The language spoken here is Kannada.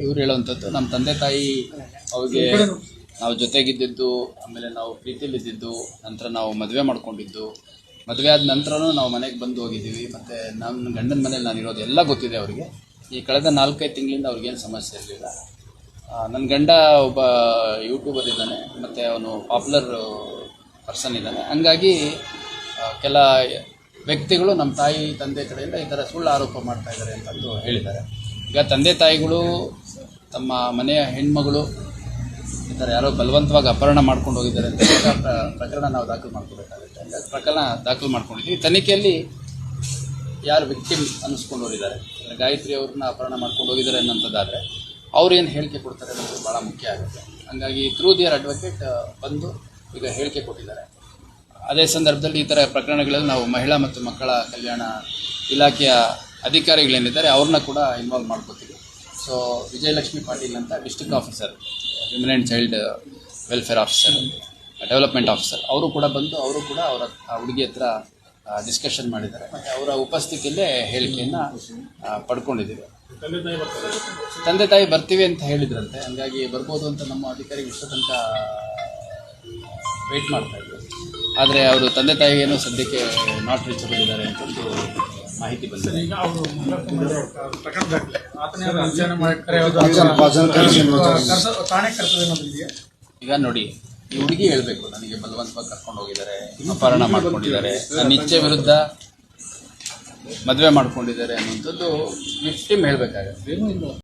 ಇವ್ರು ಹೇಳುವಂಥದ್ದು ನಮ್ಮ ತಂದೆ ತಾಯಿ ಅವ್ರಿಗೆ ನಾವು ಜೊತೆಗಿದ್ದಿದ್ದು, ಆಮೇಲೆ ನಾವು ಪ್ರೀತಿಯಲ್ಲಿದ್ದು, ನಂತರ ನಾವು ಮದುವೆ ಮಾಡ್ಕೊಂಡಿದ್ದು, ಮದುವೆ ಆದ ನಂತರನೂ ನಾವು ಮನೆಗೆ ಬಂದು ಹೋಗಿದ್ದೀವಿ. ಮತ್ತು ನನ್ನ ಗಂಡನ ಮನೇಲಿ ನಾನು ಇರೋದು ಎಲ್ಲ ಗೊತ್ತಿದೆ ಅವರಿಗೆ. ಈ ಕಳೆದ 4-5 ತಿಂಗಳಿಂದ ಅವ್ರಿಗೇನು ಸಮಸ್ಯೆ ಇರಲಿಲ್ಲ. ನನ್ನ ಗಂಡ ಒಬ್ಬ ಯೂಟ್ಯೂಬರ್ ಇದ್ದಾನೆ, ಮತ್ತು ಅವನು ಪಾಪ್ಯುಲರ್ ಪರ್ಸನ್ ಇದ್ದಾನೆ. ಹಂಗಾಗಿ ಕೆಲ ವ್ಯಕ್ತಿಗಳು ನಮ್ಮ ತಾಯಿ ತಂದೆ ಕಡೆಯಿಂದ ಈ ಥರ ಸುಳ್ಳು ಆರೋಪ ಮಾಡ್ತಾ ಇದ್ದಾರೆ ಅಂತಂದು ಹೇಳಿದ್ದಾರೆ. ಈಗ ತಂದೆ ತಾಯಿಗಳು ತಮ್ಮ ಮನೆಯ ಹೆಣ್ಮಗಳು ಈ ಥರ ಯಾರೋ ಬಲವಂತವಾಗಿ ಅಪಹರಣ ಮಾಡ್ಕೊಂಡು ಹೋಗಿದ್ದಾರೆ ಅಂತ ಪ್ರಕರಣ ನಾವು ದಾಖಲು ಮಾಡ್ಕೋಬೇಕಾಗುತ್ತೆ. ಹಂಗಾಗಿ ಪ್ರಕರಣ ದಾಖಲು ಮಾಡ್ಕೊಂಡಿದ್ದೀವಿ. ತನಿಖೆಯಲ್ಲಿ ಯಾರು ವಿಕ್ಟಿಮ್ ಅನ್ನಿಸ್ಕೊಂಡು ಹೋಗಿದ್ದಾರೆ, ಗಾಯತ್ರಿ ಅವ್ರನ್ನ ಅಪಹರಣ ಮಾಡ್ಕೊಂಡು ಹೋಗಿದ್ದಾರೆ ಅನ್ನೋಂಥದ್ದಾದರೆ ಅವ್ರು ಏನು ಹೇಳಿಕೆ ಕೊಡ್ತಾರೆ ಅನ್ನೋದು ಭಾಳ ಮುಖ್ಯ ಆಗುತ್ತೆ. ಹಂಗಾಗಿ ಥ್ರೂ ದಿಯರ್ ಅಡ್ವೊಕೇಟ್ ಬಂದು ಈಗ ಹೇಳಿಕೆ ಕೊಟ್ಟಿದ್ದಾರೆ. ಅದೇ ಸಂದರ್ಭದಲ್ಲಿ ಈ ಥರ ಪ್ರಕರಣಗಳಲ್ಲಿ ನಾವು ಮಹಿಳಾ ಮತ್ತು ಮಕ್ಕಳ ಕಲ್ಯಾಣ ಇಲಾಖೆಯ ಅಧಿಕಾರಿಗಳೇನಿದ್ದಾರೆ ಅವ್ರನ್ನ ಕೂಡ ಇನ್ವಾಲ್ವ್ ಮಾಡ್ಕೋತೀವಿ. ಸೊ ವಿಜಯಲಕ್ಷ್ಮಿ ಪಾಟೀಲ್ ಅಂತ district officer, women and child welfare officer, development officer, ಅವರು ಕೂಡ ಬಂದು ಅವರು ಕೂಡ ಅವರ ಹುಡುಗಿ ಹತ್ರ ಡಿಸ್ಕಷನ್ ಮಾಡಿದ್ದಾರೆ. ಮತ್ತು ಅವರ ಉಪಸ್ಥಿತಿಯಲ್ಲೇ ಹೇಳಿಕೆಯನ್ನು ಪಡ್ಕೊಂಡಿದ್ದೀವಿ. ತಂದೆ ತಾಯಿ ಬರ್ತೀವಿ ಅಂತ ಹೇಳಿದ್ರಂತೆ, ಹಂಗಾಗಿ ಬರ್ಬೋದು ಅಂತ ನಮ್ಮ ಅಧಿಕಾರಿಗಳು ಇಷ್ಟ ತನಕ ವೆಯ್ಟ್ ಮಾಡ್ತಾ ಇದ್ರು. ಆದರೆ ಅವರು ತಂದೆ ತಾಯಿಗೇನು ಸದ್ಯಕ್ಕೆ ನಾಟ್ ರೀಚಬಲ್ ಇದ್ದಾರೆ ಅಂತಂದು ಮಾಹಿತಿ ಬಂದಿದೆ. ಈಗ ನೋಡಿ, ಈ ಹುಡುಗಿ ಹೇಳಬೇಕು, ನನಗೆ ಬಲವಂತವಾಗಿ ಕರ್ಕೊಂಡು ಹೋಗಿದ್ದಾರೆ, ಅಪಹರಣ ಮಾಡ್ಕೊಂಡಿದ್ದಾರೆ, ನನ್ನ ಇಚ್ಛೆ ವಿರುದ್ಧ ಮದುವೆ ಮಾಡ್ಕೊಂಡಿದ್ದಾರೆ ಅನ್ನುವಂಥದ್ದು ವಿಕ್ಟಿಮ್ ಹೇಳಬೇಕಾಗತ್ತೆ.